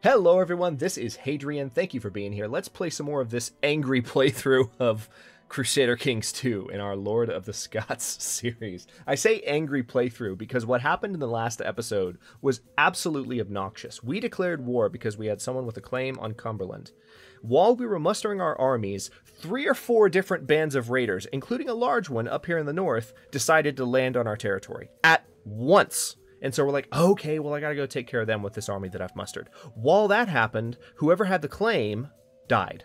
Hello everyone, this is Hadrian. Thank you for being here. Let's play some more of this angry playthrough of Crusader Kings II in our Lord of the Scots series. I say angry playthrough because what happened in the last episode was absolutely obnoxious. We declared war because we had someone with a claim on Cumberland. While we were mustering our armies, 3 or 4 different bands of raiders, including a large one up here in the north, decided to land on our territory at once. And so we're like, okay, well, I gotta go take care of them with this army that I've mustered. While that happened, whoever had the claim died.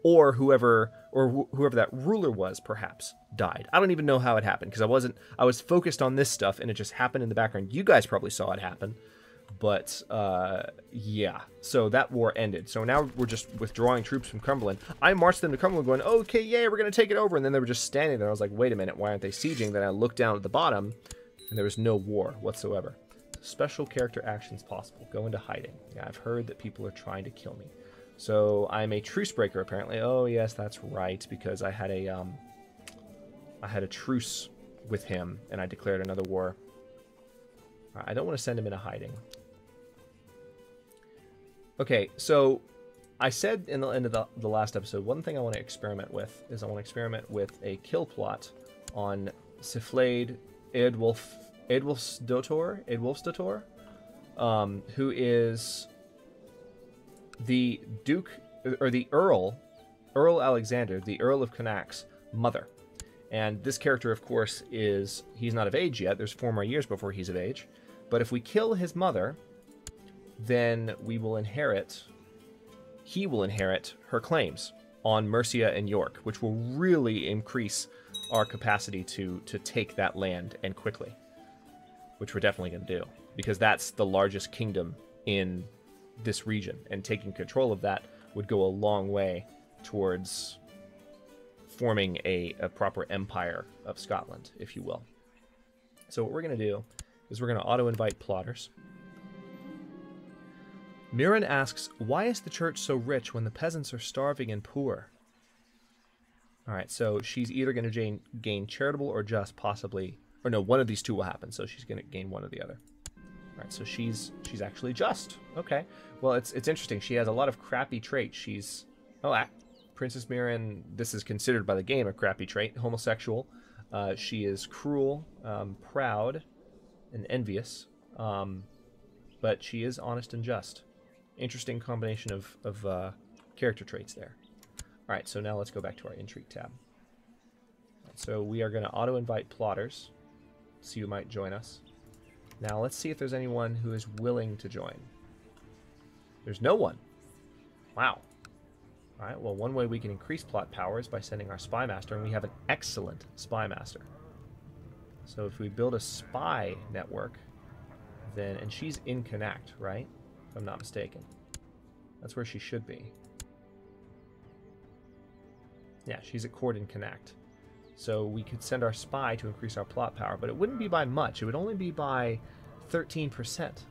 Or whoever that ruler was, perhaps, died. I don't even know how it happened, because I was focused on this stuff, and it just happened in the background. You guys probably saw it happen. But, yeah. So that war ended. So now we're just withdrawing troops from Cumberland. I marched them to Cumberland going, okay, yeah, we're gonna take it over. And then they were just standing there. I was like, wait a minute, why aren't they sieging? Then I looked down at the bottom, and there was no war whatsoever. Special character actions possible. Go into hiding. Yeah, I've heard that people are trying to kill me. So I'm a truce breaker, apparently. Oh, yes, that's right, because I had a truce with him, and I declared another war. I don't want to send him into hiding. Okay, so I said in the end of the last episode, one thing I want to experiment with is I want to experiment with a kill plot on Siflade Edwulfsdotter, who is the Duke, or the Earl Alexander, the Earl of Connacht's mother. And this character, of course, he's not of age yet. There's 4 more years before he's of age. But if we kill his mother, then he will inherit her claims on Mercia and York, which will really increase our capacity to take that land, and quickly, which we're definitely going to do, because that's the largest kingdom in this region, and taking control of that would go a long way towards forming a proper empire of Scotland, if you will. So what we're going to do is we're going to auto-invite plotters. Mirren asks, why is the church so rich when the peasants are starving and poor? Alright, so she's either going to gain charitable or just, possibly, or no, one of these two will happen, so she's going to gain one or the other. Alright, so she's actually just. Okay, well, it's interesting. She has a lot of crappy traits. Princess Mirren, this is considered by the game a crappy trait, homosexual. She is cruel, proud, and envious, but she is honest and just. Interesting combination of character traits there. All right, so now let's go back to our intrigue tab. So we are going to auto-invite plotters, see who might join us. Now let's see if there's anyone who is willing to join. There's no one. Wow. All right, well, one way we can increase plot power is by sending our spy master, and we have an excellent spy master. So if we build a spy network, then, and she's in Connacht, right? If I'm not mistaken. That's where she should be. Yeah, she's at court in Connacht. So we could send our spy to increase our plot power, but it wouldn't be by much. It would only be by 13%.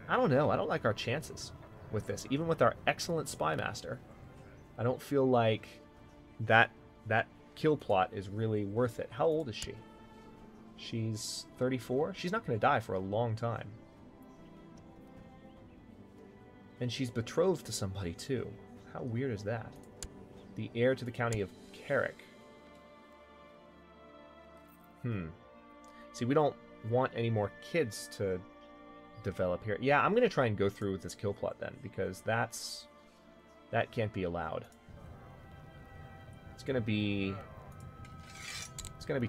I don't know. I don't like our chances with this. Even with our excellent spy master, I don't feel like that kill plot is really worth it. How old is she? She's 34? She's not going to die for a long time. And she's betrothed to somebody, too. How weird is that? The heir to the county of Carrick. See, we don't want any more kids to develop here. Yeah, I'm going to try and go through with this kill plot then, because that can't be allowed. It's going to be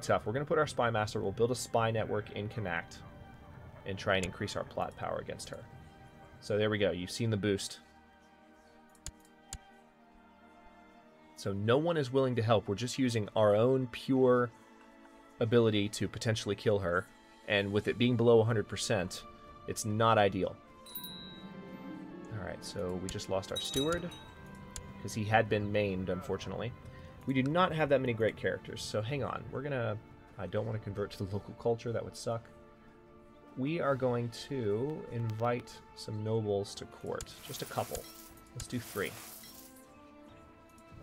tough. We're going to put our spy master. We'll build a spy network in Connacht and try and increase our plot power against her. So there we go. You've seen the boost. So no one is willing to help. We're just using our own pure ability to potentially kill her. And with it being below 100%, it's not ideal. Alright, so we just lost our steward, because he had been maimed, unfortunately. We do not have that many great characters, so hang on. We're gonna... I don't want to convert to the local culture. That would suck. We are going to invite some nobles to court. Just a couple. Let's do 3.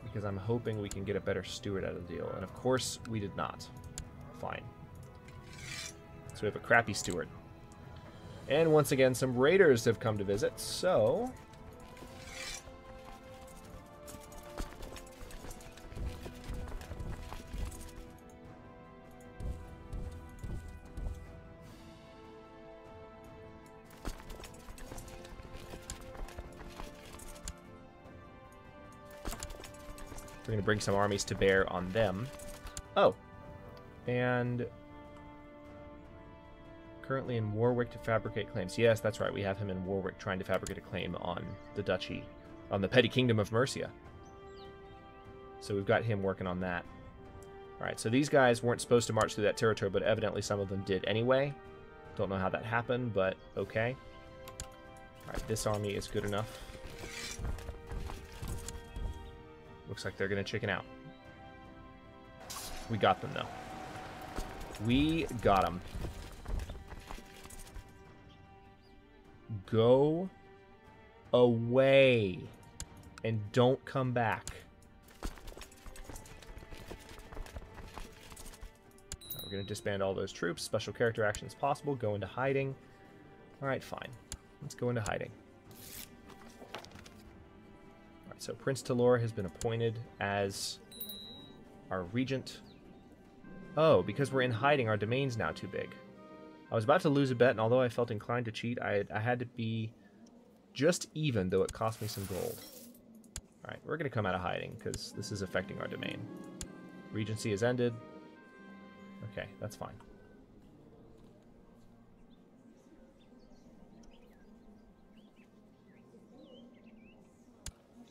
Because I'm hoping we can get a better steward out of the deal. And of course, we did not. Fine. So we have a crappy steward. And once again, some raiders have come to visit, so... we're going to bring some armies to bear on them. Oh. And... currently in Warwick to fabricate claims. Yes, that's right. We have him in Warwick trying to fabricate a claim on the duchy, on the petty kingdom of Mercia. So we've got him working on that. All right, so these guys weren't supposed to march through that territory, but evidently some of them did anyway. Don't know how that happened, but okay. All right, this army is good enough. Looks like they're going to chicken out. We got them, though. We got them. Go away and don't come back. We're going to disband all those troops. Special character actions possible. Go into hiding. All right, fine. Let's go into hiding. All right, so Prince Talor has been appointed as our regent. Oh, because we're in hiding, our domain's now too big. I was about to lose a bet, and although I felt inclined to cheat, I had to be just even, though it cost me some gold. Alright, we're going to come out of hiding, because this is affecting our domain. Regency has ended. Okay, that's fine.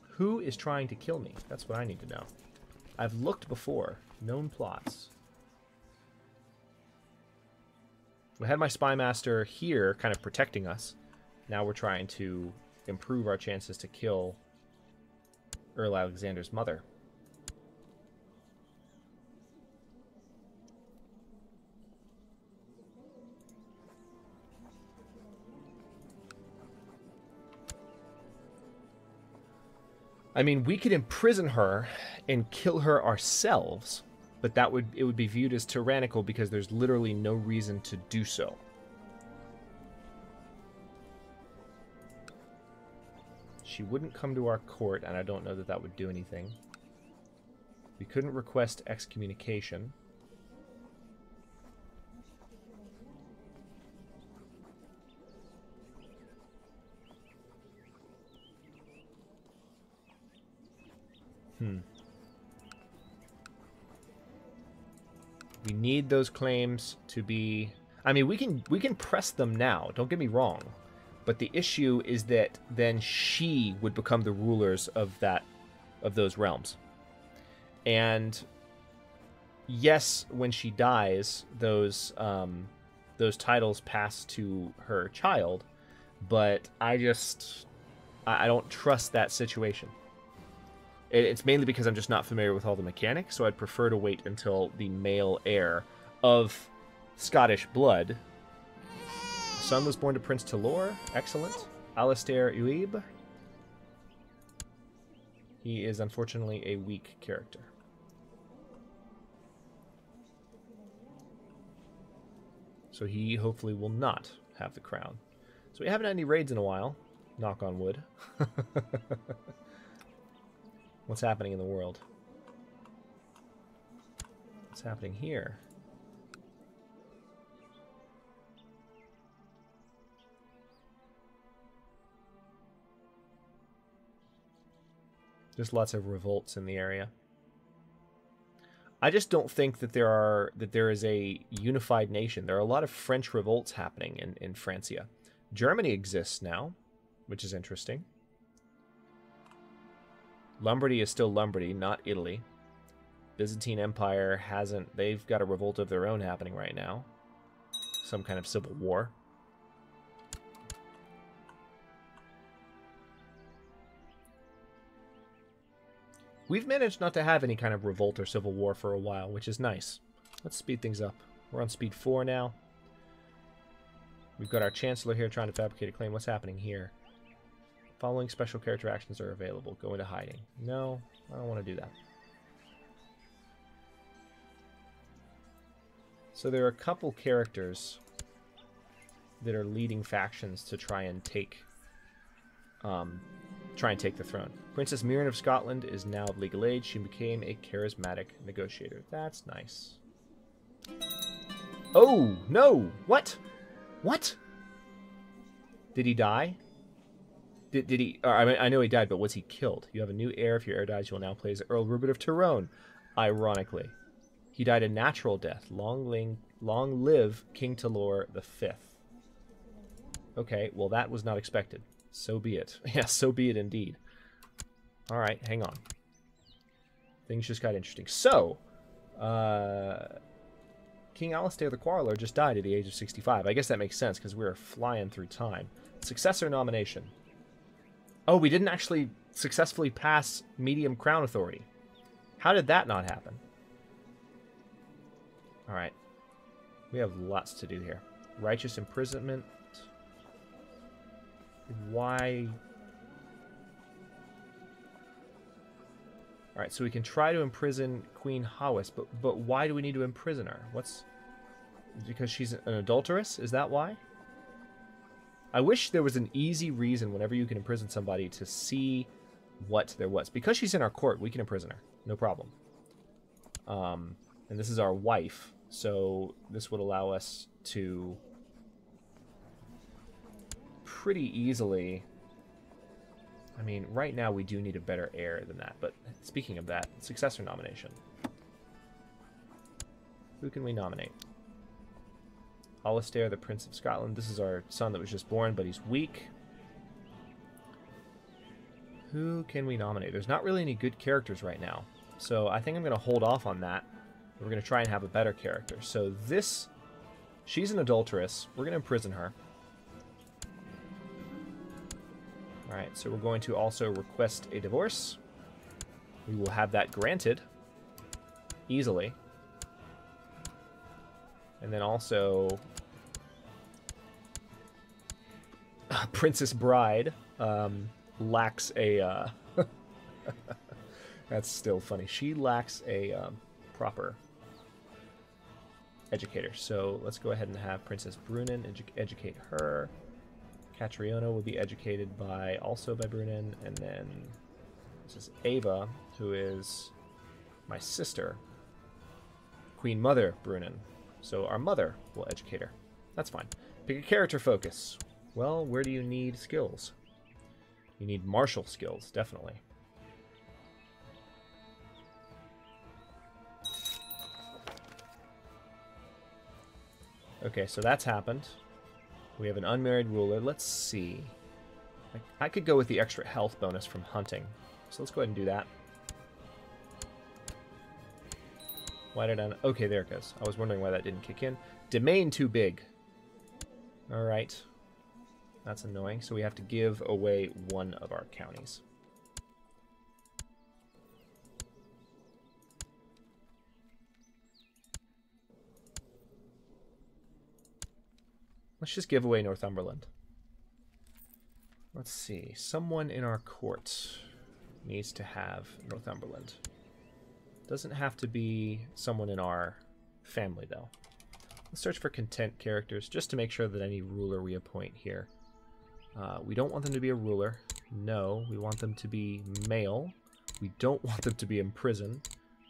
Who is trying to kill me? That's what I need to know. I've looked before. Known plots. We had my spy master here kind of protecting us. Now we're trying to improve our chances to kill Earl Alexander's mother. I mean, we could imprison her and kill her ourselves. But it would be viewed as tyrannical because there's literally no reason to do so. She wouldn't come to our court, and I don't know that that would do anything. We couldn't request excommunication. We need those claims to be... I mean, we can press them now, don't get me wrong. But the issue is that then she would become the rulers of those realms. And yes, when she dies, those titles pass to her child, but I don't trust that situation. It's mainly because I'm just not familiar with all the mechanics, so I'd prefer to wait until the male heir of Scottish blood. The son was born to Prince Talor. Excellent. Alistair Uib. He is unfortunately a weak character. So he hopefully will not have the crown. So we haven't had any raids in a while. Knock on wood. What's happening in the world? What's happening here? There's lots of revolts in the area. I just don't think that there is a unified nation. There are a lot of French revolts happening in Francia. Germany exists now, which is interesting. Lombardy is still Lombardy, not Italy. Byzantine Empire hasn't... They've got a revolt of their own happening right now. Some kind of civil war. We've managed not to have any kind of revolt or civil war for a while, which is nice. Let's speed things up. We're on speed 4 now. We've got our Chancellor here trying to fabricate a claim. What's happening here? Following special character actions are available. Go into hiding. No, I don't want to do that. So there are a couple characters that are leading factions to try and take the throne. Princess Miriam of Scotland is now of legal age. She became a charismatic negotiator. That's nice. Oh, no! What? What? Did he die? Did he... I mean, I know he died, but was he killed? You have a new heir. If your heir dies, you will now play as Earl Rupert of Tyrone. Ironically. He died a natural death. Long live King Talor V. Okay, well, that was not expected. So be it. Yeah, so be it indeed. Alright, hang on. Things just got interesting. So, King Alistair the Quarreler just died at the age of 65. I guess that makes sense, because we were flying through time. Successor nomination. Oh, we didn't actually successfully pass medium crown authority. How did that not happen? Alright. We have lots to do here. Righteous imprisonment. Why? Alright, so we can try to imprison Queen Hawes, but why do we need to imprison her? What's... Because she's an adulteress? Is that why? I wish there was an easy reason whenever you can imprison somebody to see what there was. Because she's in our court, we can imprison her. No problem. And this is our wife, so this would allow us to pretty easily... I mean, right now we do need a better heir than that, but speaking of that, successor nomination. Who can we nominate? Alistair, the Prince of Scotland. This is our son that was just born, but he's weak. Who can we nominate? There's not really any good characters right now, so I think I'm going to hold off on that. We're going to try and have a better character. So this... She's an adulteress. We're going to imprison her. Alright, so we're going to also request a divorce. We will have that granted. Easily. And then also... Princess Bride lacks a... That's still funny. She lacks a proper educator. So let's go ahead and have Princess Brunnen educate her. Catriona will be educated also by Brunnen, and then this is Ava, who is my sister, Queen Mother Brunnen. So our mother will educate her. That's fine. Pick a character focus. Well, where do you need skills? You need martial skills, definitely. Okay, so that's happened. We have an unmarried ruler. Let's see. I could go with the extra health bonus from hunting. So let's go ahead and do that. Why did I... Okay, there it goes. I was wondering why that didn't kick in. Domain too big. Alright. That's annoying. So we have to give away one of our counties. Let's just give away Northumberland. Let's see. Someone in our court needs to have Northumberland. Doesn't have to be someone in our family, though. Let's search for content characters just to make sure that any ruler we appoint here. We don't want them to be a ruler. No, we want them to be male. We don't want them to be in prison.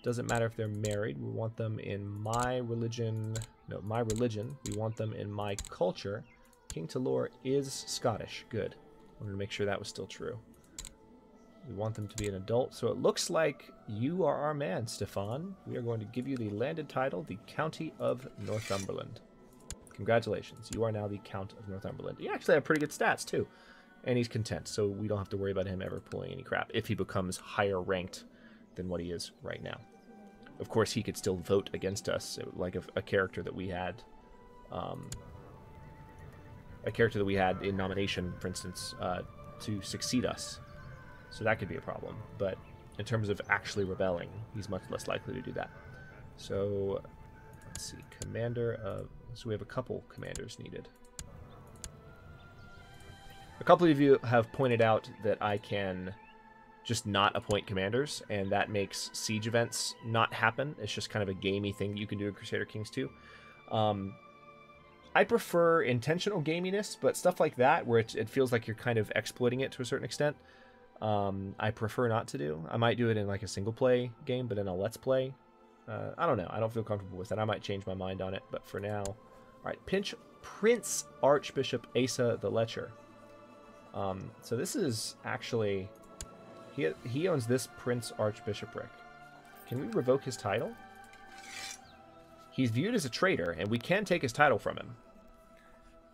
Doesn't matter if they're married. We want them in my religion. No, my religion. We want them in my culture. King Talor is Scottish. Good. I wanted to make sure that was still true. We want them to be an adult. So it looks like you are our man, Stefan. We are going to give you the landed title, the County of Northumberland. Congratulations. You are now the Count of Northumberland. You actually have pretty good stats, too. And he's content, so we don't have to worry about him ever pulling any crap if he becomes higher ranked than what he is right now. Of course, he could still vote against us, like a character that we had, in nomination, for instance, to succeed us. So that could be a problem. But in terms of actually rebelling, he's much less likely to do that. So let's see, commander of. So we have a couple commanders needed. A couple of you have pointed out that I can just not appoint commanders, and that makes siege events not happen. It's just kind of a gamey thing you can do in Crusader Kings II. I prefer intentional gaminess, but stuff like that, where it feels like you're kind of exploiting it to a certain extent, I prefer not to do. I might do it in like a single play game, but in a let's play, I don't know. I don't feel comfortable with it. I might change my mind on it, but for now, all right. Prince Archbishop Asa the Lecher. So this is actually he owns this Prince Archbishopric. Can we revoke his title? He's viewed as a traitor, and we can take his title from him.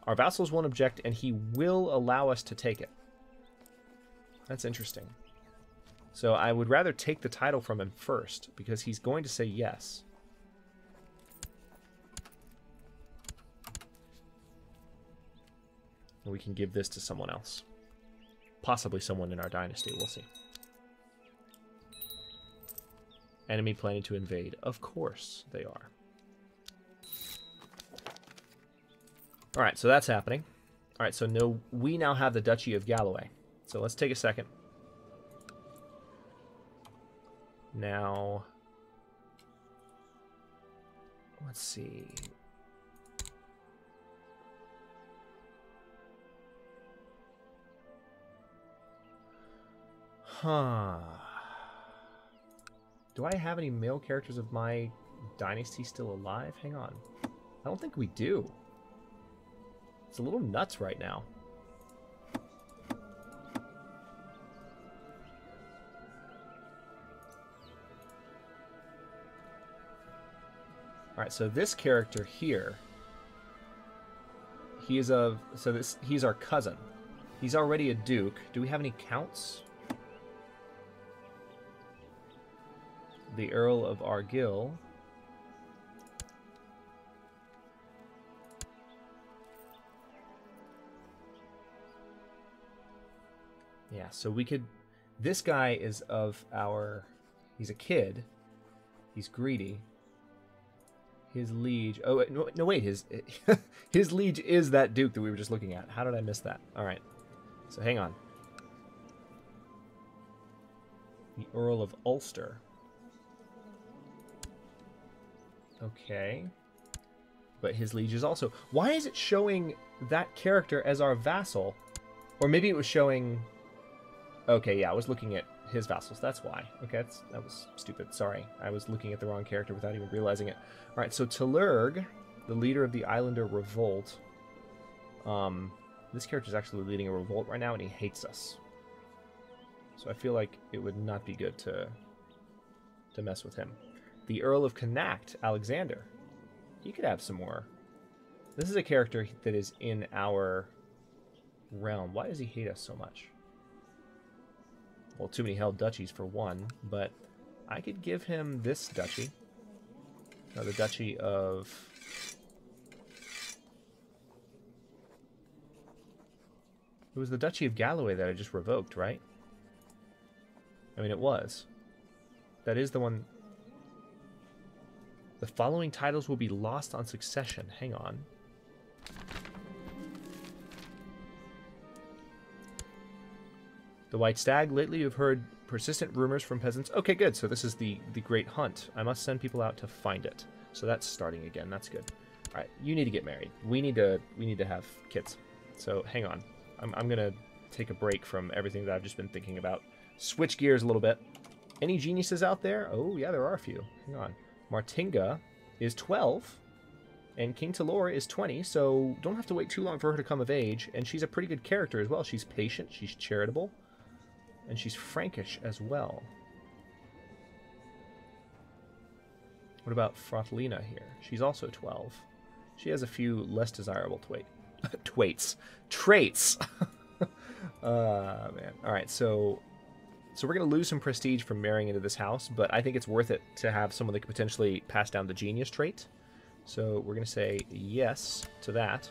Our vassals won't object, and he will allow us to take it. That's interesting. So I would rather take the title from him first, because he's going to say yes. And we can give this to someone else. Possibly someone in our dynasty, we'll see. Enemy planning to invade. Of course they are. Alright, so that's happening. Alright, so no, we now have the Duchy of Galloway. So let's take a second. Now, let's see. Huh. Do I have any male characters of my dynasty still alive? Hang on. I don't think we do. It's a little nuts right now. Alright, so this character here, he's our cousin. He's already a duke. Do we have any counts? The Earl of Argyll. Yeah, so we could... This guy is of our... He's a kid. He's greedy. His liege... Oh, no, wait. His his liege is that duke that we were just looking at. How did I miss that? All right. So hang on. The Earl of Ulster. Okay. But his liege is also... Why is it showing that character as our vassal? Or maybe it was showing... Okay, yeah, I was looking at his vassals. That's why. Okay, that was stupid. Sorry. I was looking at the wrong character without even realizing it. All right, so Talurg, the leader of the Islander Revolt. This character is actually leading a revolt right now, and he hates us. So I feel like it would not be good to mess with him. The Earl of Connacht, Alexander. He could have some more. This is a character that is in our realm. Why does he hate us so much? Well, too many held duchies for one, but I could give him this duchy. The Duchy of... It was the Duchy of Galloway that I just revoked, right? I mean, it was. That is the one... The following titles will be lost on succession. Hang on. The White Stag. Lately you've heard persistent rumors from peasants. Okay, good. So this is the Great Hunt. I must send people out to find it. So that's starting again. That's good. All right, you need to get married. We need to have kids. So hang on. I'm going to take a break from everything that I've just been thinking about. Switch gears a little bit. Any geniuses out there? Oh, yeah, there are a few. Hang on. Martinga is 12, and King Talor is 20, so don't have to wait too long for her to come of age, and she's a pretty good character as well. She's patient, she's charitable, and she's Frankish as well. What about Frotlina here? She's also 12. She has a few less desirable traits. Man. All right, so we're going to lose some prestige from marrying into this house, but I think it's worth it to have someone that could potentially pass down the genius trait. So we're going to say yes to that.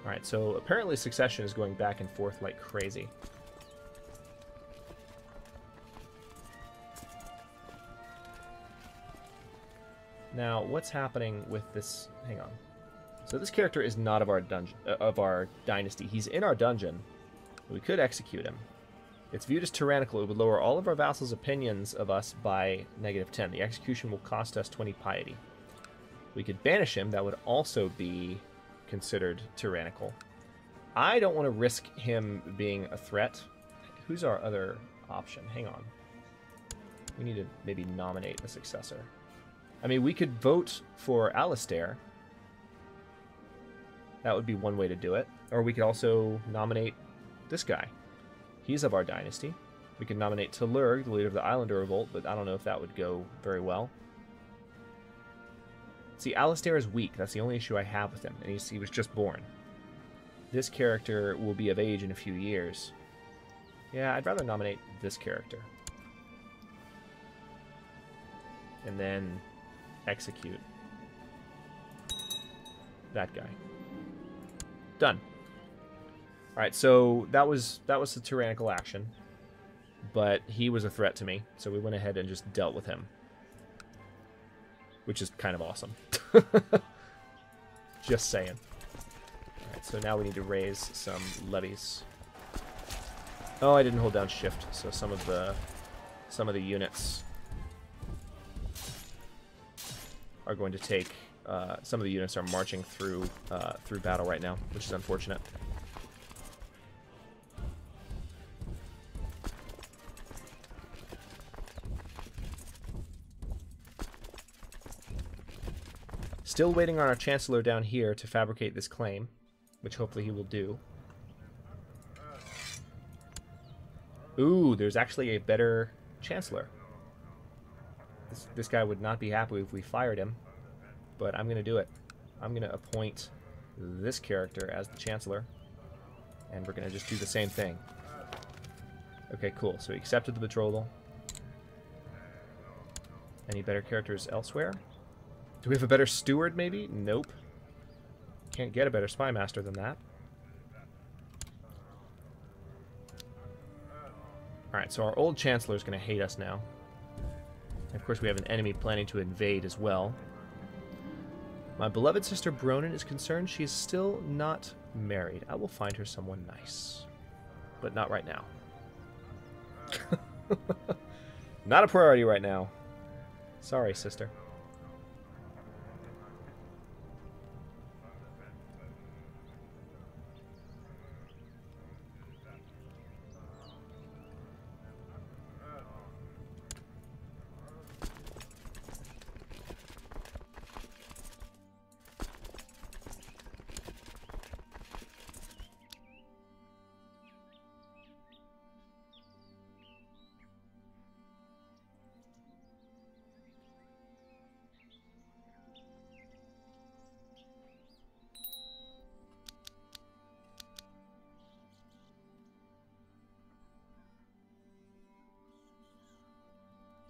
All right, so apparently succession is going back and forth like crazy. Now, what's happening with this? Hang on. So this character is not of our dungeon, of our dynasty. He's in our dungeon. We could execute him. It's viewed as tyrannical. It would lower all of our vassals' opinions of us by -10. The execution will cost us 20 piety. We could banish him. That would also be considered tyrannical. I don't want to risk him being a threat. Who's our other option? Hang on. We need to maybe nominate a successor. I mean, we could vote for Alistair. That would be one way to do it. Or we could also nominate this guy. He's of our dynasty. We could nominate Talurg, the leader of the Islander Revolt, but I don't know if that would go very well. See, Alistair is weak. That's the only issue I have with him. And he was just born. This character will be of age in a few years. Yeah, I'd rather nominate this character. And then execute that guy. Done. Alright, so that was the tyrannical action. But he was a threat to me, so we went ahead and just dealt with him. Which is kind of awesome. Just saying. Alright, so now we need to raise some levies. Oh, I didn't hold down shift, so some of the units are going to take some of the units are marching through battle right now, which is unfortunate. Still waiting on our Chancellor down here to fabricate this claim, which hopefully he will do. Ooh, there's actually a better Chancellor. This guy would not be happy if we fired him, but I'm going to do it. I'm going to appoint this character as the Chancellor, and we're going to just do the same thing. Okay, cool. So he accepted the betrothal. Any better characters elsewhere? Do we have a better steward, maybe? Nope. Can't get a better spy master than that. Alright, so our old Chancellor is going to hate us now. And of course, we have an enemy planning to invade as well. My beloved sister Bronin is concerned she is still not married. I will find her someone nice. But not right now. Not a priority right now. Sorry, sister.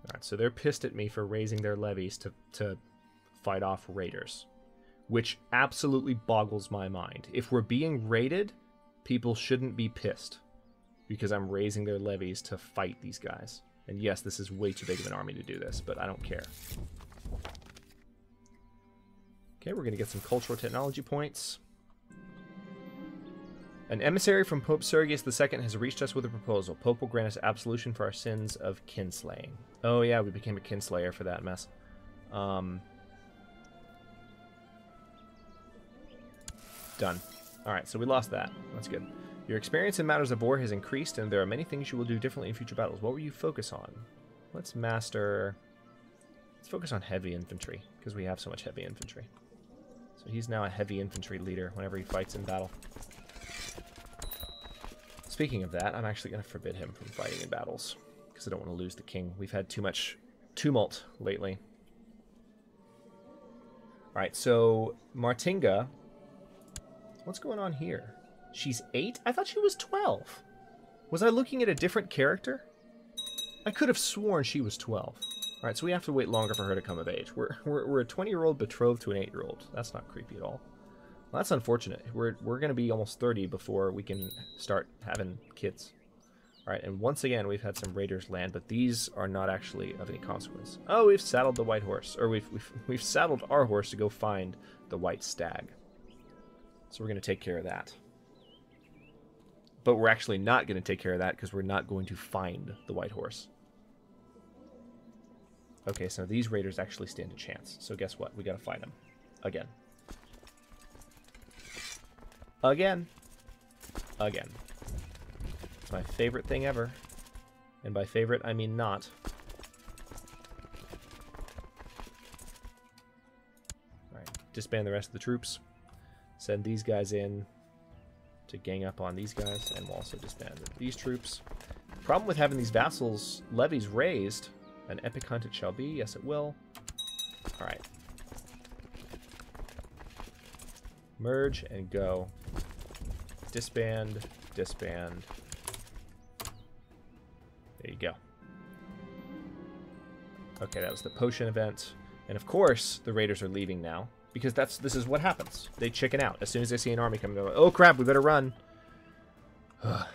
Alright, so they're pissed at me for raising their levies to fight off raiders, which absolutely boggles my mind. If we're being raided, people shouldn't be pissed because I'm raising their levies to fight these guys. And yes, this is way too big of an army to do this, but I don't care. Okay, we're going to get some cultural technology points. An emissary from Pope Sergius II has reached us with a proposal. Pope will grant us absolution for our sins of kinslaying. Oh yeah, we became a kinslayer for that mess. Done. Alright, so we lost that. That's good. Your experience in matters of war has increased, and there are many things you will do differently in future battles. What will you focus on? Let's focus on heavy infantry, because we have so much heavy infantry. So he's now a heavy infantry leader whenever he fights in battle. Speaking of that, I'm actually going to forbid him from fighting in battles, because I don't want to lose the king. We've had too much tumult lately. Alright, so Martinga, what's going on here? She's 8? I thought she was 12. Was I looking at a different character? I could have sworn she was 12. Alright, so we have to wait longer for her to come of age. We're a 20-year-old betrothed to an 8-year-old. That's not creepy at all. Well, that's unfortunate. We're going to be almost 30 before we can start having kids. Alright, and once again, we've had some raiders land, but these are not actually of any consequence. Oh, we've saddled the white horse. Or we've saddled our horse to go find the white stag. So we're going to take care of that. But we're actually not going to take care of that because we're not going to find the white horse. Okay, so these raiders actually stand a chance. So guess what? We got to fight them. Again. Again. Again. It's my favorite thing ever. And by favorite, I mean not. Alright, disband the rest of the troops. Send these guys in to gang up on these guys, and we'll also disband these troops. The problem with having these vassals' levies raised, an epic hunt it shall be, yes it will. Alright. Merge and go. Disband, disband. There you go. Okay, that was the potion event. And of course, the raiders are leaving now. Because this is what happens. They chicken out. As soon as they see an army coming, they're like, oh crap, we better run. Alright,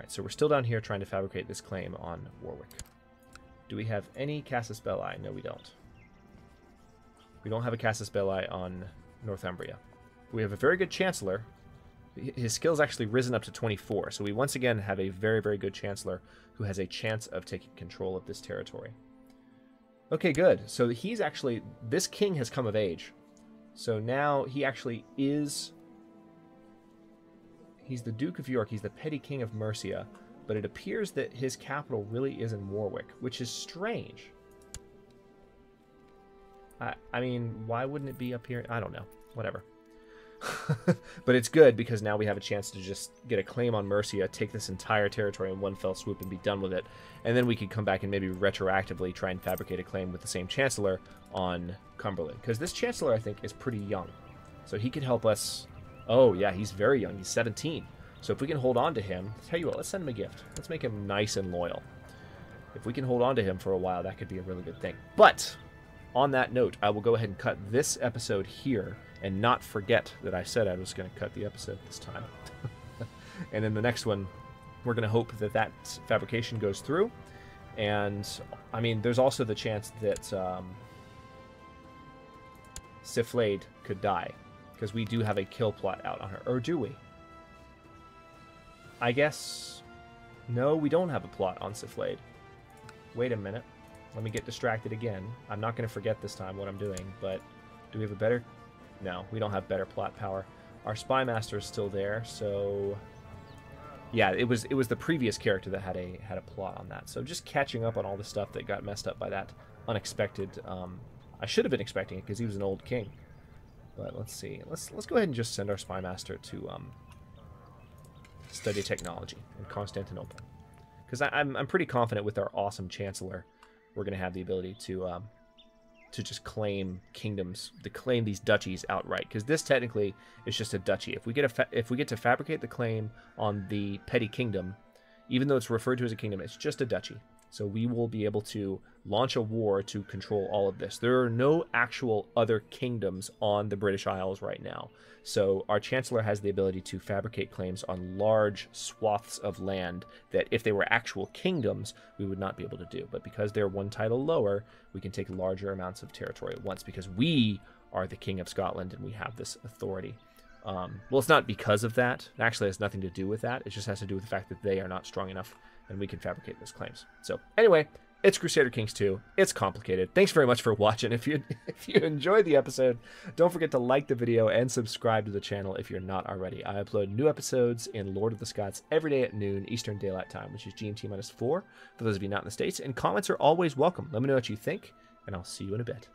so we're still down here trying to fabricate this claim on Warwick. Do we have any Casus Belli? No, we don't. We don't have a Casus Belli on Northumbria. We have a very good Chancellor. His skill's actually risen up to 24, so we once again have a very, very good Chancellor who has a chance of taking control of this territory. Okay, good. So he's actually... This king has come of age. So now he actually is... He's the Duke of York. He's the petty king of Mercia. But it appears that his capital really is in Warwick, which is strange. I mean, why wouldn't it be up here? I don't know. Whatever. But it's good because now we have a chance to just get a claim on Mercia, take this entire territory in one fell swoop and be done with it. And then we could come back and maybe retroactively try and fabricate a claim with the same Chancellor on Cumberland. Because this Chancellor, I think, is pretty young. So he could help us... Oh, yeah, he's very young. He's 17. So if we can hold on to him... Tell you what, let's send him a gift. Let's make him nice and loyal. If we can hold on to him for a while, that could be a really good thing. But... On that note, I will go ahead and cut this episode here and not forget that I said I was going to cut the episode this time. And in the next one, we're going to hope that that fabrication goes through. And, I mean, there's also the chance that Siflade could die, because we do have a kill plot out on her. Or do we? I guess... No, we don't have a plot on Siflade. Wait a minute. Let me get distracted again. I'm not going to forget this time what I'm doing, but do we have a better... No, we don't have better plot power. Our spy master is still there, so... Yeah, it was the previous character that had a plot on that. So just catching up on all the stuff that got messed up by that unexpected... I should have been expecting it because he was an old king. But let's see. Let's go ahead and just send our spy master to study technology in Constantinople. Because I'm pretty confident with our awesome chancellor, we're going to have the ability to just claim kingdoms, to claim these duchies outright. Because this technically is just a duchy. If we get to fabricate the claim on the petty kingdom, even though it's referred to as a kingdom, it's just a duchy. So we will be able to launch a war to control all of this. There are no actual other kingdoms on the British Isles right now. So our Chancellor has the ability to fabricate claims on large swaths of land that if they were actual kingdoms, we would not be able to do. But because they're one title lower, we can take larger amounts of territory at once because we are the King of Scotland and we have this authority. Well, it's not because of that. It actually has nothing to do with that. It just has to do with the fact that they are not strong enough and we can fabricate those claims. So anyway, it's Crusader Kings II. It's complicated. Thanks very much for watching. If you enjoyed the episode, don't forget to like the video and subscribe to the channel if you're not already. I upload new episodes in Lord of the Scots every day at noon Eastern Daylight Time, which is GMT-4 for those of you not in the States. And comments are always welcome. Let me know what you think, and I'll see you in a bit.